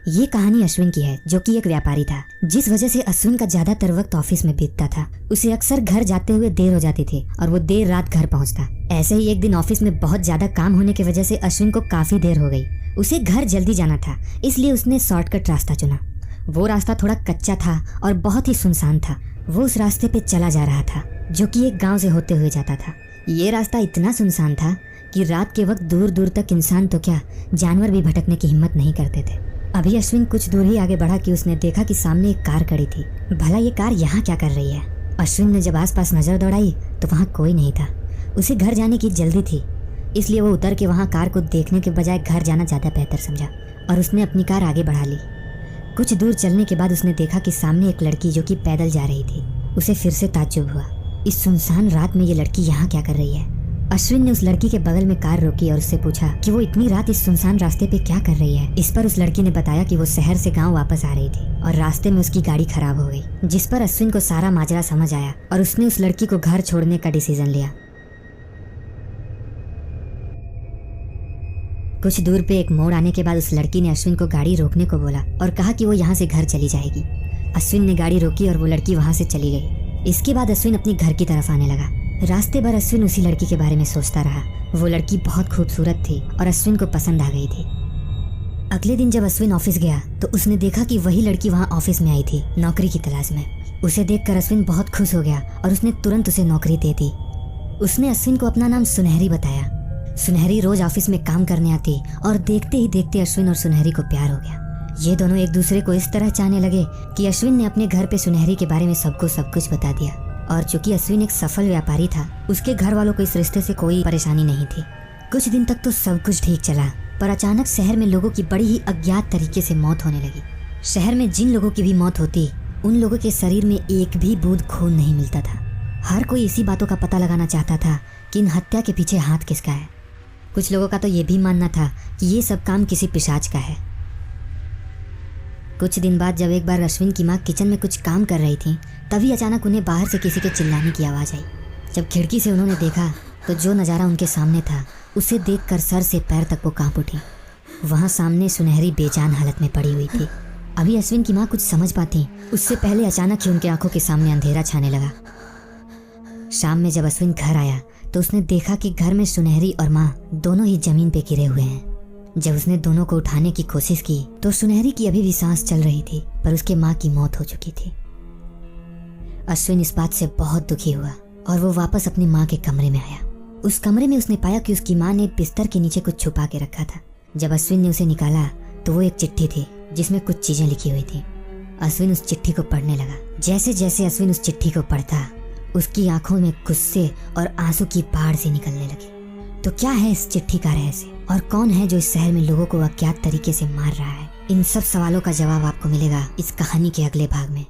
ये कहानी अश्विन की है, जो कि एक व्यापारी था, जिस वजह से अश्विन का ज्यादातर वक्त ऑफिस में बीतता था। उसे अक्सर घर जाते हुए देर हो जाती थी और वो देर रात घर पहुंचता। ऐसे ही एक दिन ऑफिस में बहुत ज्यादा काम होने की वजह से अश्विन को काफी देर हो गई। उसे घर जल्दी जाना था, इसलिए उसने शॉर्टकट रास्ता चुना। वो रास्ता थोड़ा कच्चा था और बहुत ही सुनसान था। वो उस रास्ते पे चला जा रहा था, जो कि एक गाँव से होते हुए जाता था। ये रास्ता इतना सुनसान था कि रात के वक्त दूर दूर तक इंसान तो क्या, जानवर भी भटकने की हिम्मत नहीं करते थे। अभी अश्विन कुछ दूर ही आगे बढ़ा कि उसने देखा कि सामने एक कार खड़ी थी। भला ये कार यहाँ क्या कर रही है? अश्विन ने जब आसपास नजर दौड़ाई तो वहाँ कोई नहीं था। उसे घर जाने की जल्दी थी, इसलिए वो उतर के वहाँ कार को देखने के बजाय घर जाना ज़्यादा बेहतर समझा और उसने अपनी कार आगे बढ़ा ली। कुछ दूर चलने के बाद उसने देखा कि सामने एक लड़की जो कि पैदल जा रही थी। उसे फिर से ताज्जुब हुआ, इस सुनसान रात में ये लड़की यहाँ क्या कर रही है? अश्विन ने उस लड़की के बगल में कार रोकी और उससे पूछा कि वो इतनी रात इस सुनसान रास्ते पे क्या कर रही है। इस पर उस लड़की ने बताया कि वो शहर से गांव वापस आ रही थी और रास्ते में उसकी गाड़ी खराब हो गई, जिस पर अश्विन को सारा माजरा समझ आया और उसने उस लड़की को घर छोड़ने का डिसीजन लिया। कुछ दूर पे एक मोड़ आने के बाद उस लड़की ने अश्विन को गाड़ी रोकने को बोला और कहा कि वो यहाँ से घर चली जाएगी। अश्विन ने गाड़ी रोकी और वो लड़की वहाँ से चली गई। इसके बाद अश्विन अपनी घर की तरफ आने लगा। रास्ते भर अश्विन उसी लड़की के बारे में सोचता रहा। वो लड़की बहुत खूबसूरत थी और अश्विन को पसंद आ गई थी। अगले दिन जब अश्विन ऑफिस गया तो उसने देखा कि वही लड़की वहाँ ऑफिस में आई थी, नौकरी की तलाश में। उसे देखकर अश्विन बहुत खुश हो गया और उसने तुरंत उसे नौकरी दे दी। उसने अश्विन को अपना नाम सुनहरी बताया। सुनहरी रोज ऑफिस में काम करने आती और देखते ही देखते अश्विन और सुनहरी को प्यार हो गया। ये दोनों एक दूसरे को इस तरह चाहने लगे कि अश्विन ने अपने घर पे सुनहरी के बारे में सब कुछ बता दिया। और चूंकि अश्विन एक सफल व्यापारी था, उसके घर वालों को इस रिश्ते से कोई परेशानी नहीं थी। कुछ दिन तक तो सब कुछ ठीक चला, पर अचानक शहर में लोगों की बड़ी ही अज्ञात तरीके से मौत होने लगी। शहर में जिन लोगों की भी मौत होती, उन लोगों के शरीर में एक भी बूंद खून नहीं मिलता था। हर कोई इसी बातों का पता लगाना चाहता था कि इन हत्या के पीछे हाथ किसका है। कुछ लोगों का तो ये भी मानना था कि ये सब काम किसी पिशाच का है। कुछ दिन बाद जब एक बार अश्विन की माँ किचन में कुछ काम कर रही थी, तभी अचानक उन्हें बाहर से किसी के चिल्लाने की आवाज़ आई। जब खिड़की से उन्होंने देखा तो जो नज़ारा उनके सामने था, उसे देखकर सर से पैर तक वो कांप उठी। वहाँ सामने सुनहरी बेजान हालत में पड़ी हुई थी। अभी अश्विन की माँ कुछ समझ पाती, उससे पहले अचानक ही उनकी आंखों के सामने अंधेरा छाने लगा। शाम में जब अश्विन घर आया तो उसने देखा कि घर में सुनहरी और माँ दोनों ही जमीन पे गिरे हुए हैं। जब उसने दोनों को उठाने की कोशिश की तो सुनहरी की अभी भी सांस चल रही थी, पर उसके माँ की मौत हो चुकी थी। अश्विन इस बात से बहुत दुखी हुआ और वो वापस अपनी माँ के कमरे में आया। उस कमरे में उसने पाया कि उसकी माँ ने बिस्तर के नीचे कुछ छुपा के रखा था। जब अश्विन ने उसे निकाला तो वो एक चिट्ठी थी जिसमें कुछ चीजें लिखी हुई थी। अश्विन उस चिट्ठी को पढ़ने लगा। जैसे जैसे अश्विन उस चिट्ठी को पढ़ता, उसकी आंखों में गुस्से और आंसू की बाढ़ से निकलने लगी। तो क्या है इस चिट्ठी का रहस्य और कौन है जो इस शहर में लोगों को अज्ञात तरीके से मार रहा है? इन सब सवालों का जवाब आपको मिलेगा इस कहानी के अगले भाग में।